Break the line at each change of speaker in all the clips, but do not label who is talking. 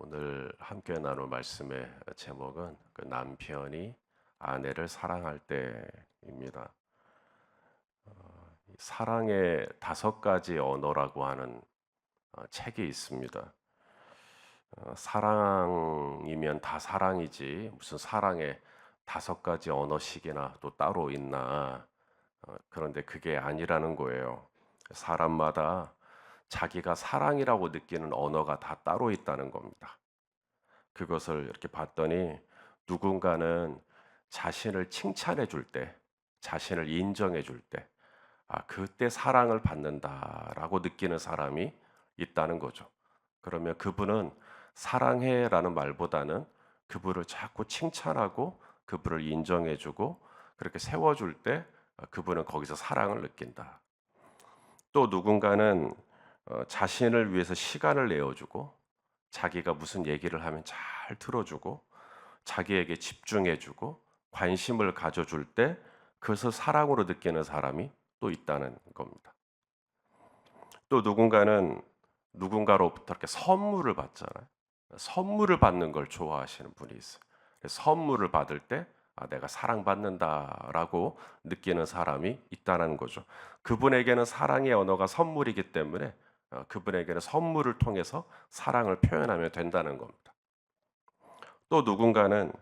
오늘 함께 나눌 말씀의 제목은 그 남편이 아내를 사랑할 때입니다. 사랑의 5가지 언어라고 하는 책이 있습니다. 사랑이면 다 사랑이지 무슨 사랑의 5가지 언어씩이나 또 따로 있나. 그런데 그게 아니라는 거예요. 사람마다 자기가 사랑이라고 느끼는 언어가 다 따로 있다는 겁니다. 그것을 이렇게 봤더니 누군가는 자신을 칭찬해 줄 때, 자신을 인정해 줄 때, 그때 사랑을 받는다라고 느끼는 사람이 있다는 거죠. 그러면 그분은 사랑해라는 말보다는 그분을 자꾸 칭찬하고 그분을 인정해 주고 그렇게 세워 줄 때 그분은 거기서 사랑을 느낀다. 또 누군가는 자신을 위해서 시간을 내어 주고 자기가 무슨 얘기를 하면 잘 들어주고 자기에게 집중해주고 관심을 가져줄 때 그것을 사랑으로 느끼는 사람이 또 있다는 겁니다. 또 누군가는 누군가로부터 이렇게 선물을 받잖아요. 선물을 받는 걸 좋아하시는 분이 있어요. 그래서 선물을 받을 때 내가 사랑받는다라고 느끼는 사람이 있다는 거죠. 그분에게는 사랑의 언어가 선물이기 때문에 그분에게는 선물을 통해서 사랑을 표현하면 된다는 겁니다. 또 누군가는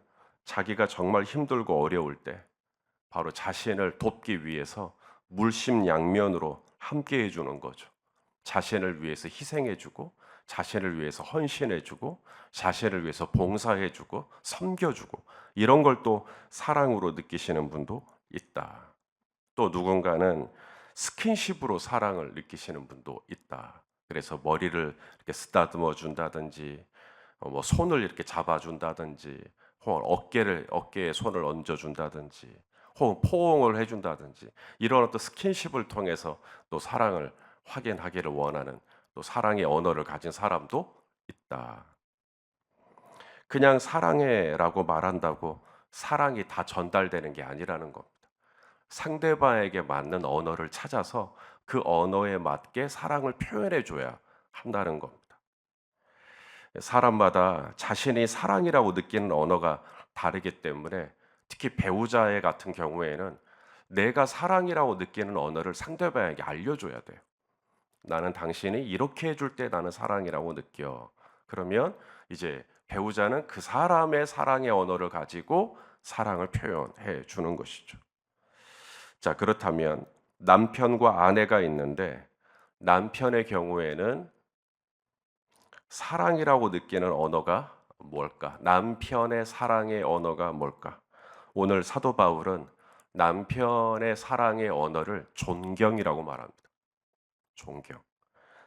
자기가 정말 힘들고 어려울 때 바로 자신을 돕기 위해서 물심양면으로 함께 해주는 거죠. 자신을 위해서 희생해주고 자신을 위해서 헌신해주고 자신을 위해서 봉사해주고 섬겨주고 이런 걸 또 사랑으로 느끼시는 분도 있다. 또 누군가는 스킨십으로 사랑을 느끼시는 분도 있다. 그래서 머리를 이렇게 쓰다듬어 준다든지 뭐 손을 이렇게 잡아준다든지 혹은 어깨에 손을 얹어준다든지 혹은 포옹을 해준다든지 이런 어떤 스킨십을 통해서 또 사랑을 확인하기를 원하는 또 사랑의 언어를 가진 사람도 있다. 그냥 사랑해라고 말한다고 사랑이 다 전달되는 게 아니라는 겁니다. 상대방에게 맞는 언어를 찾아서 그 언어에 맞게 사랑을 표현해 줘야 한다는 겁니다. 사람마다 자신이 사랑이라고 느끼는 언어가 다르기 때문에 특히 배우자의 같은 경우에는 내가 사랑이라고 느끼는 언어를 상대방에게 알려줘야 돼요. 나는 당신이 이렇게 해줄 때 나는 사랑이라고 느껴. 그러면 이제 배우자는 그 사람의 사랑의 언어를 가지고 사랑을 표현해 주는 것이죠. 자, 그렇다면 남편과 아내가 있는데 남편의 경우에는 사랑이라고 느끼는 언어가 뭘까? 남편의 사랑의 언어가 뭘까? 오늘 사도 바울은 남편의 사랑의 언어를 존경이라고 말합니다. 존경.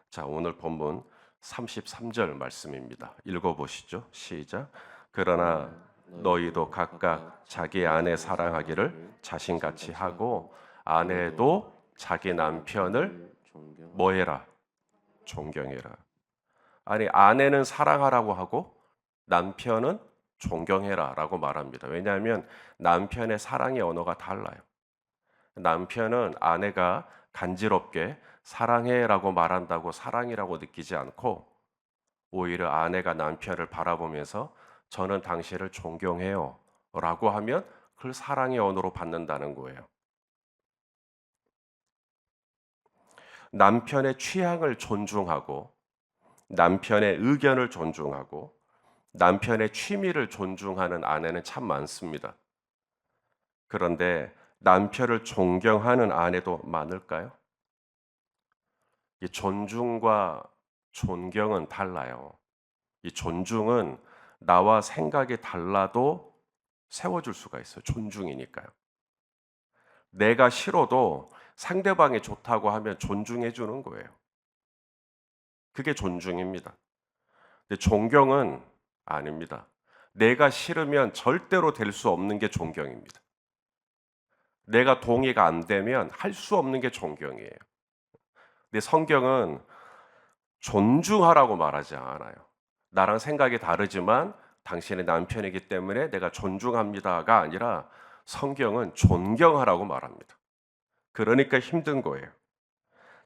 자, 오늘 본문 33절 말씀입니다. 읽어 보시죠. 시작. 그러나 너희도 각각 자기 아내 사랑하기를 자신같이 하고 아내도 자기 남편을 뭐해라? 존경해라. 아니, 아내는 사랑하라고 하고 남편은 존경해라라고 말합니다. 왜냐하면 남편의 사랑의 언어가 달라요. 남편은 아내가 간지럽게 사랑해라고 말한다고 사랑이라고 느끼지 않고 오히려 아내가 남편을 바라보면서 저는 당신을 존경해요 라고 하면 그걸 사랑의 언어로 받는다는 거예요. 남편의 취향을 존중하고 남편의 의견을 존중하고 남편의 취미를 존중하는 아내는 참 많습니다. 그런데 남편을 존경하는 아내도 많을까요? 이 존중과 존경은 달라요. 이 존중은 나와 생각이 달라도 세워줄 수가 있어요. 존중이니까요. 내가 싫어도 상대방이 좋다고 하면 존중해 주는 거예요. 그게 존중입니다. 근데 존경은 아닙니다. 내가 싫으면 절대로 될 수 없는 게 존경입니다. 내가 동의가 안 되면 할 수 없는 게 존경이에요. 근데 성경은 존중하라고 말하지 않아요. 나랑 생각이 다르지만 당신의 남편이기 때문에 내가 존중합니다가 아니라 성경은 존경하라고 말합니다. 그러니까 힘든 거예요.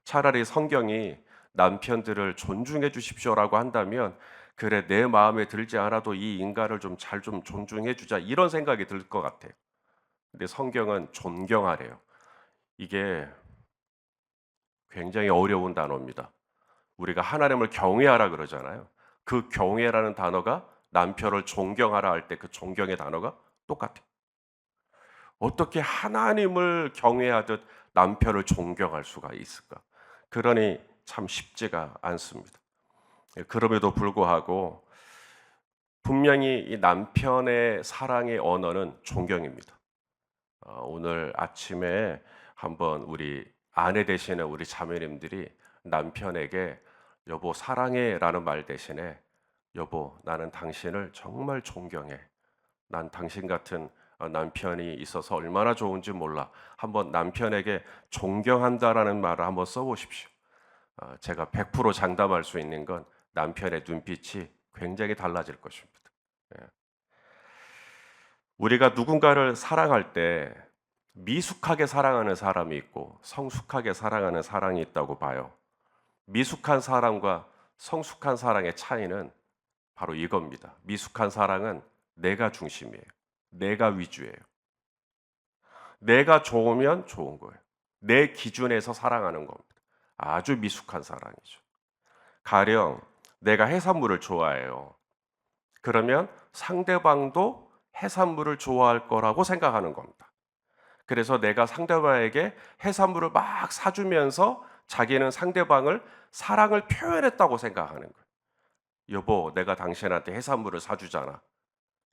차라리 성경이 남편들을 존중해 주십시오라고 한다면 그래, 내 마음에 들지 않아도 이 인간을 좀 잘 좀 존중해 주자, 이런 생각이 들 것 같아요. 근데 성경은 존경하래요. 이게 굉장히 어려운 단어입니다. 우리가 하나님을 경외하라 그러잖아요. 그 경외라는 단어가 남편을 존경하라 할 때 그 존경의 단어가 똑같아요. 어떻게 하나님을 경외하듯 남편을 존경할 수가 있을까? 그러니 참 쉽지가 않습니다. 그럼에도 불구하고 분명히 이 남편의 사랑의 언어는 존경입니다. 오늘 아침에 한번 우리 아내 되시는 우리 자매님들이 남편에게 여보 사랑해라는 말 대신에 여보 나는 당신을 정말 존경해. 난 당신 같은 남편이 있어서 얼마나 좋은지 몰라. 한번 남편에게 존경한다라는 말을 한번 써보십시오. 제가 100% 장담할 수 있는 건 남편의 눈빛이 굉장히 달라질 것입니다. 예. 우리가 누군가를 사랑할 때 미숙하게 사랑하는 사람이 있고 성숙하게 사랑하는 사랑이 있다고 봐요. 미숙한 사랑과 성숙한 사랑의 차이는 바로 이겁니다. 미숙한 사랑은 내가 중심이에요. 내가 위주예요. 내가 좋으면 좋은 거예요. 내 기준에서 사랑하는 겁니다. 아주 미숙한 사랑이죠. 가령 내가 해산물을 좋아해요. 그러면 상대방도 해산물을 좋아할 거라고 생각하는 겁니다. 그래서 내가 상대방에게 해산물을 막 사주면서 자기는 상대방을 사랑을 표현했다고 생각하는 거예요. 여보, 내가 당신한테 해산물을 사주잖아.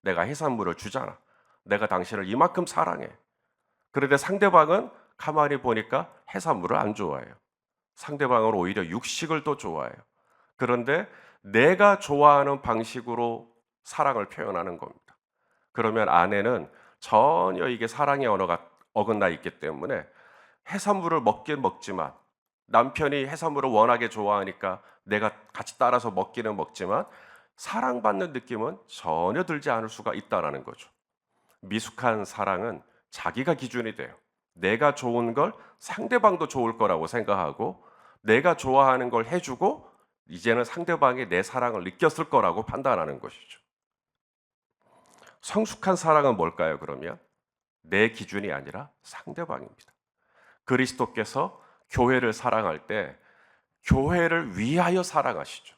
내가 해산물을 주잖아. 내가 당신을 이만큼 사랑해. 그런데 상대방은 가만히 보니까 해산물을 안 좋아해요. 상대방은 오히려 육식을 더 좋아해요. 그런데 내가 좋아하는 방식으로 사랑을 표현하는 겁니다. 그러면 아내는 전혀 이게 사랑의 언어가 어긋나 있기 때문에 해산물을 먹긴 먹지만 남편이 해산물을 워낙에 좋아하니까 내가 같이 따라서 먹기는 먹지만 사랑받는 느낌은 전혀 들지 않을 수가 있다라는 거죠. 미숙한 사랑은 자기가 기준이 돼요. 내가 좋은 걸 상대방도 좋을 거라고 생각하고 내가 좋아하는 걸 해주고 이제는 상대방이 내 사랑을 느꼈을 거라고 판단하는 것이죠. 성숙한 사랑은 뭘까요, 그러면? 내 기준이 아니라 상대방입니다. 그리스도께서 교회를 사랑할 때 교회를 위하여 사랑하시죠.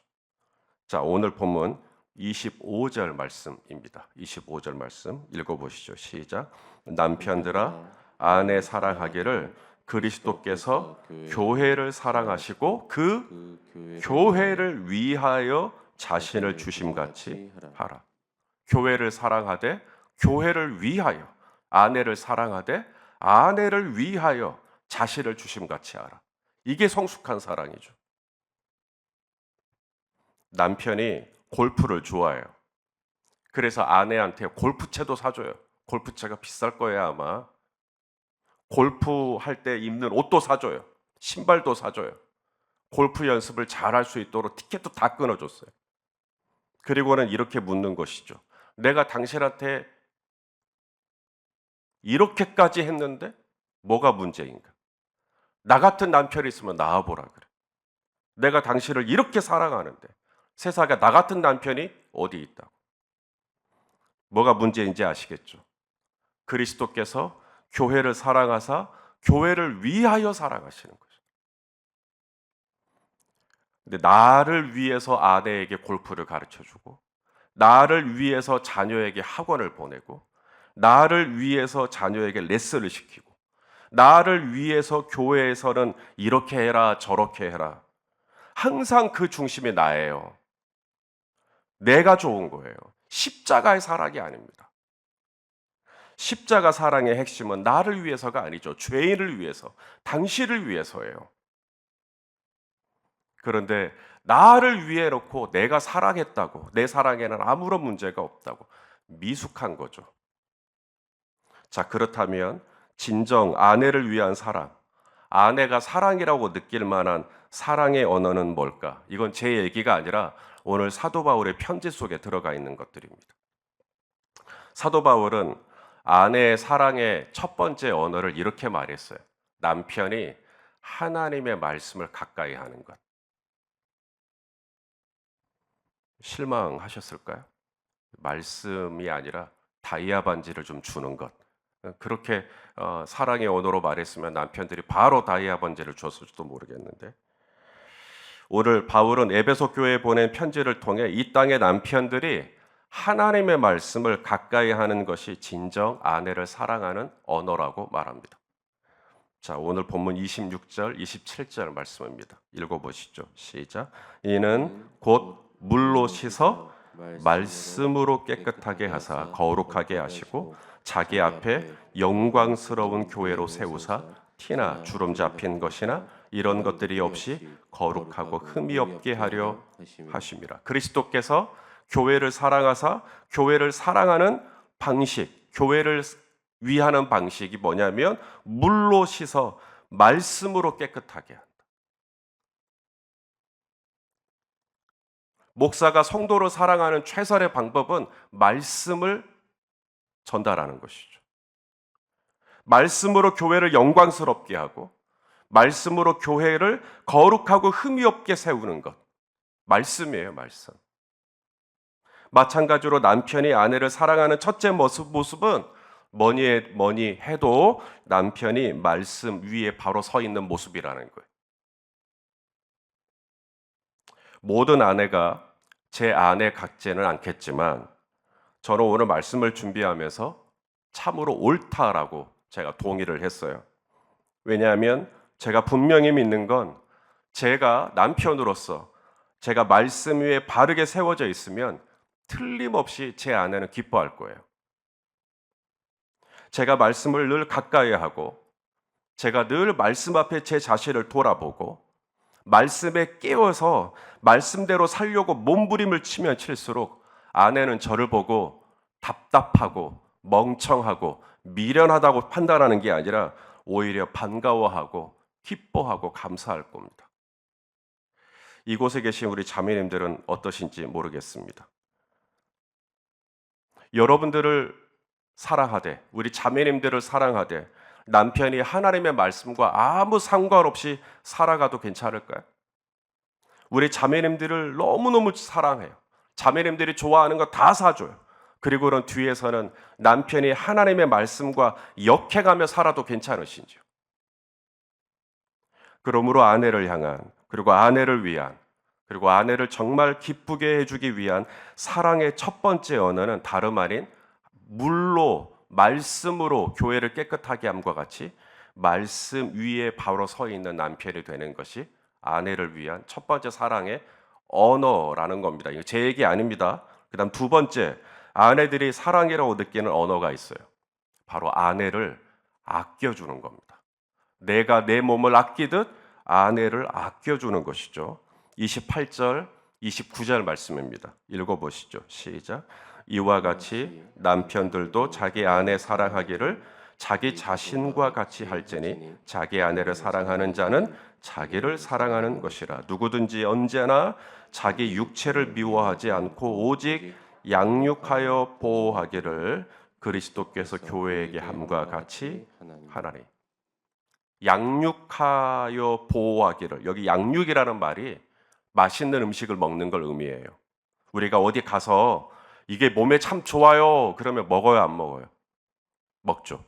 자, 오늘 본문 25절 말씀입니다. 25절 말씀 읽어보시죠. 시작. 남편들아 아내 사랑하기를 그리스도께서 교회를 사랑하시고 그 교회를 위하여 자신을 주심같이 하라. 교회를 사랑하되 교회를 위하여, 아내를 사랑하되 아내를 위하여 자신을 주심같이 하라. 이게 성숙한 사랑이죠. 남편이 골프를 좋아해요. 그래서 아내한테 골프채도 사줘요. 골프채가 비쌀 거예요, 아마. 골프 할 때 입는 옷도 사줘요. 신발도 사줘요. 골프 연습을 잘 할 수 있도록 티켓도 다 끊어줬어요. 그리고는 이렇게 묻는 것이죠. 내가 당신한테 이렇게까지 했는데 뭐가 문제인가? 나 같은 남편이 있으면 나와보라 그래. 내가 당신을 이렇게 사랑하는데 세상에 나 같은 남편이 어디 있다고? 뭐가 문제인지 아시겠죠? 그리스도께서 교회를 사랑하사 교회를 위하여 사랑하시는 거죠. 근데 나를 위해서 아내에게 골프를 가르쳐주고 나를 위해서 자녀에게 학원을 보내고 나를 위해서 자녀에게 레슨을 시키고 나를 위해서 교회에서는 이렇게 해라 저렇게 해라. 항상 그 중심이 나예요. 내가 좋은 거예요. 십자가의 사랑이 아닙니다. 십자가 사랑의 핵심은 나를 위해서가 아니죠. 죄인을 위해서, 당신을 위해서예요. 그런데 나를 위해 놓고 내가 사랑했다고, 내 사랑에는 아무런 문제가 없다고 미숙한 거죠. 자, 그렇다면 진정 아내를 위한 사랑, 아내가 사랑이라고 느낄 만한 사랑의 언어는 뭘까? 이건 제 얘기가 아니라 오늘 사도 바울의 편지 속에 들어가 있는 것들입니다. 사도 바울은 아내의 사랑의 첫 번째 언어를 이렇게 말했어요. 남편이 하나님의 말씀을 가까이 하는 것. 실망하셨을까요? 말씀이 아니라 다이아 반지를 좀 주는 것. 그렇게 사랑의 언어로 말했으면 남편들이 바로 다이아 반지를 줬을지도 모르겠는데, 오늘 바울은 에베소 교회에 보낸 편지를 통해 이 땅의 남편들이 하나님의 말씀을 가까이 하는 것이 진정 아내를 사랑하는 언어라고 말합니다. 자, 오늘 본문 26절, 27절 말씀입니다. 읽어보시죠. 시작. 이는 곧 물로 씻어 말씀으로 깨끗하게 하사 거룩하게 하시고 자기 앞에 영광스러운 교회로 세우사 티나 주름 잡힌 것이나 이런 것들이 없이 거룩하고 흠이 없게 하려 하심이라. 그리스도께서 교회를 사랑하사 교회를 사랑하는 방식, 교회를 위하는 방식이 뭐냐면 물로 씻어 말씀으로 깨끗하게 한다. 목사가 성도를 사랑하는 최선의 방법은 말씀을 전달하는 것이죠. 말씀으로 교회를 영광스럽게 하고 말씀으로 교회를 거룩하고 흠이 없게 세우는 것. 말씀이에요, 말씀. 마찬가지로 남편이 아내를 사랑하는 첫째 모습은 뭐니 해도 남편이 말씀 위에 바로 서 있는 모습이라는 거예요. 모든 아내가 제 아내 같지는 않겠지만 저는 오늘 말씀을 준비하면서 참으로 옳다라고 제가 동의를 했어요. 왜냐하면 제가 분명히 믿는 건 제가 남편으로서 제가 말씀 위에 바르게 세워져 있으면 틀림없이 제 아내는 기뻐할 거예요. 제가 말씀을 늘 가까이 하고 제가 늘 말씀 앞에 제 자신을 돌아보고 말씀에 깨어서 말씀대로 살려고 몸부림을 치면 칠수록 아내는 저를 보고 답답하고 멍청하고 미련하다고 판단하는 게 아니라 오히려 반가워하고 기뻐하고 감사할 겁니다. 이곳에 계신 우리 자매님들은 어떠신지 모르겠습니다. 여러분들을 사랑하되 우리 자매님들을 사랑하되 남편이 하나님의 말씀과 아무 상관없이 살아가도 괜찮을까요? 우리 자매님들을 너무너무 사랑해요. 자매님들이 좋아하는 거 다 사줘요. 그리고 그런 뒤에서는 남편이 하나님의 말씀과 역해가며 살아도 괜찮으신지요? 그러므로 아내를 향한, 그리고 아내를 위한, 그리고 아내를 정말 기쁘게 해주기 위한 사랑의 첫 번째 언어는 다름 아닌 물로, 말씀으로 교회를 깨끗하게 함과 같이 말씀 위에 바로 서 있는 남편이 되는 것이 아내를 위한 첫 번째 사랑의 언어라는 겁니다. 이거 제 얘기 아닙니다. 그 다음 두 번째, 아내들이 사랑이라고 느끼는 언어가 있어요. 바로 아내를 아껴주는 겁니다. 내가 내 몸을 아끼듯 아내를 아껴주는 것이죠. 28절, 29절 말씀입니다. 읽어보시죠. 시작. 이와 같이 남편들도 자기 아내 사랑하기를 자기 자신과 같이 할지니 자기 아내를 사랑하는 자는 자기를 사랑하는 것이라. 누구든지 언제나 자기 육체를 미워하지 않고 오직 양육하여 보호하기를 그리스도께서 교회에게 함과 같이 하나니. 양육하여 보호하기를. 여기 양육이라는 말이 맛있는 음식을 먹는 걸 의미해요. 우리가 어디 가서 이게 몸에 참 좋아요. 그러면 먹어요, 안 먹어요? 먹죠.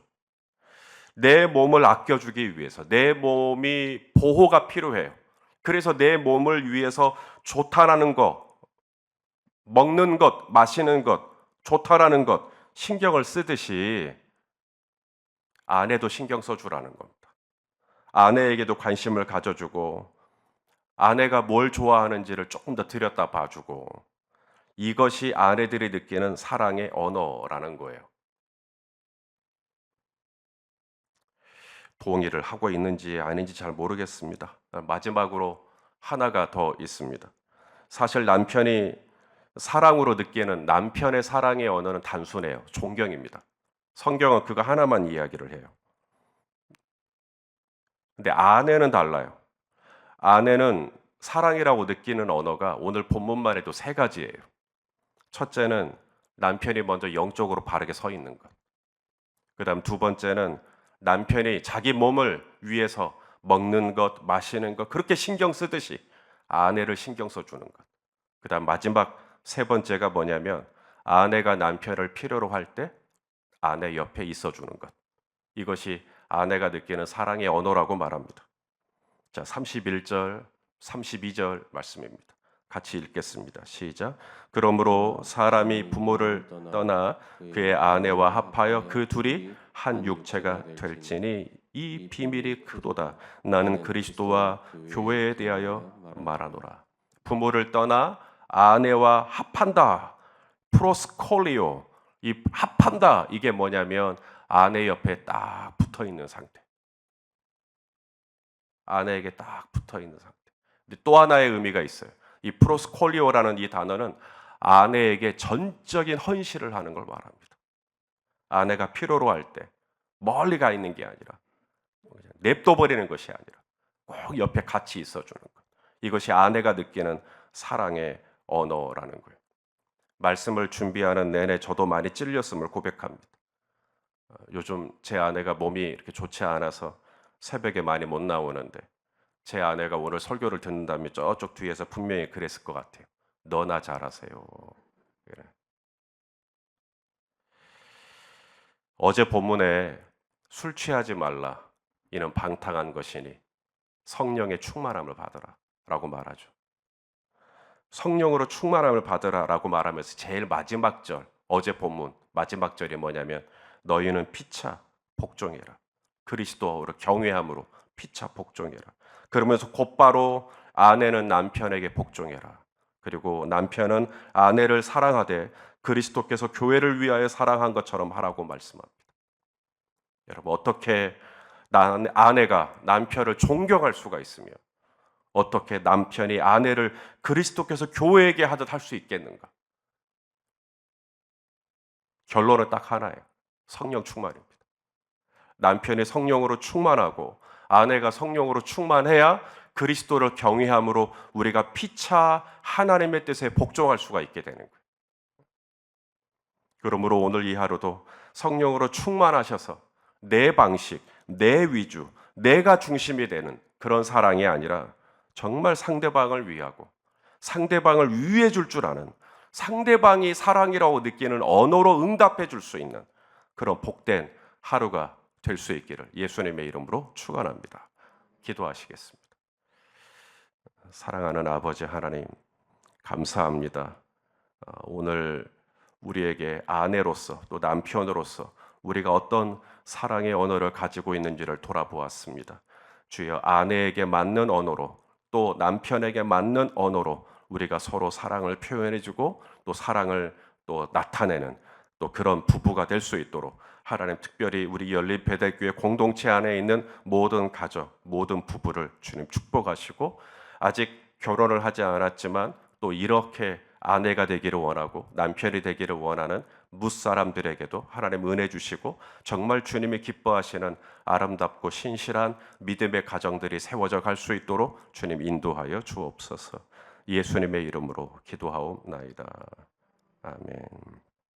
내 몸을 아껴주기 위해서 내 몸이 보호가 필요해요. 그래서 내 몸을 위해서 좋다라는 것, 먹는 것, 마시는 것, 좋다라는 것 신경을 쓰듯이 아내도 신경 써주라는 겁니다. 아내에게도 관심을 가져주고 아내가 뭘 좋아하는지를 조금 더 들여다 봐주고 이것이 아내들이 느끼는 사랑의 언어라는 거예요. 동의를 하고 있는지 아닌지 잘 모르겠습니다. 마지막으로 하나가 더 있습니다. 사실 남편이 사랑으로 느끼는 남편의 사랑의 언어는 단순해요. 존경입니다. 성경은 그거 하나만 이야기를 해요. 근데 아내는 달라요. 아내는 사랑이라고 느끼는 언어가 오늘 본문만 해도 세 가지예요. 첫째는 남편이 먼저 영적으로 바르게 서 있는 것. 그 다음 두 번째는 남편이 자기 몸을 위해서 먹는 것, 마시는 것 그렇게 신경 쓰듯이 아내를 신경 써주는 것. 그 다음 마지막 세 번째가 뭐냐면 아내가 남편을 필요로 할 때 아내 옆에 있어 주는 것. 이것이 아내가 느끼는 사랑의 언어라고 말합니다. 자, 31절, 32절 말씀입니다. 같이 읽겠습니다. 시작. 그러므로 사람이 부모를 떠나 그의 아내와 합하여 그 둘이 한 육체가 될지니 이 비밀이 크도다. 나는 그리스도와 교회에 대하여 말하노라. 부모를 떠나 아내와 합한다. 프로스콜리오. 이 합한다. 이게 뭐냐면 아내 옆에 딱 붙어 있는 상태. 아내에게 딱 붙어 있는 상태. 근데 또 하나의 의미가 있어요. 이 프로스콜리오라는 이 단어는 아내에게 전적인 헌신을 하는 걸 말합니다. 아내가 필요로 할 때 멀리 가 있는 게 아니라 냅둬 버리는 것이 아니라 꼭 옆에 같이 있어 주는 것. 이것이 아내가 느끼는 사랑의 언어라는 거예요. 말씀을 준비하는 내내 저도 많이 찔렸음을 고백합니다. 요즘 제 아내가 몸이 이렇게 좋지 않아서 새벽에 많이 못 나오는데 제 아내가 오늘 설교를 듣는다면 저쪽 뒤에서 분명히 그랬을 것 같아요. 너나 잘하세요. 그래. 어제 본문에 술 취하지 말라. 이는 방탕한 것이니 성령의 충만함을 받으라 라고 말하죠. 성령으로 충만함을 받으라라고 말하면서 제일 마지막 절, 어제 본문 마지막 절이 뭐냐면 너희는 피차 복종해라. 그리스도로 경외함으로 피차 복종해라. 그러면서 곧바로 아내는 남편에게 복종해라. 그리고 남편은 아내를 사랑하되 그리스도께서 교회를 위하여 사랑한 것처럼 하라고 말씀합니다. 여러분 어떻게 아내가 남편을 존경할 수가 있으며 어떻게 남편이 아내를 그리스도께서 교회에게 하듯 할 수 있겠는가? 결론은 딱 하나예요. 성령 충만입니다. 남편이 성령으로 충만하고 아내가 성령으로 충만해야 그리스도를 경외함으로 우리가 피차 하나님의 뜻에 복종할 수가 있게 되는 거예요. 그러므로 오늘 이 하루도 성령으로 충만하셔서 내 방식, 내 위주, 내가 중심이 되는 그런 사랑이 아니라 정말 상대방을 위하고 상대방을 위해 줄 줄 아는 상대방이 사랑이라고 느끼는 언어로 응답해 줄 수 있는 그런 복된 하루가 될 수 있기를 예수님의 이름으로 축원합니다. 기도하시겠습니다. 사랑하는 아버지 하나님 감사합니다. 오늘 우리에게 아내로서 또 남편으로서 우리가 어떤 사랑의 언어를 가지고 있는지를 돌아보았습니다. 주여 아내에게 맞는 언어로 또 남편에게 맞는 언어로 우리가 서로 사랑을 표현해주고 또 사랑을 또 나타내는 또 그런 부부가 될 수 있도록 하나님 특별히 우리 열린배달교회 공동체 안에 있는 모든 가족, 모든 부부를 주님 축복하시고 아직 결혼을 하지 않았지만 또 이렇게 아내가 되기를 원하고 남편이 되기를 원하는 무사람들에게도 하나님 은혜 주시고 정말 주님이 기뻐하시는 아름답고 신실한 믿음의 가정들이 세워져 갈 수 있도록 주님 인도하여 주옵소서. 예수님의 이름으로 기도하옵나이다. 아멘.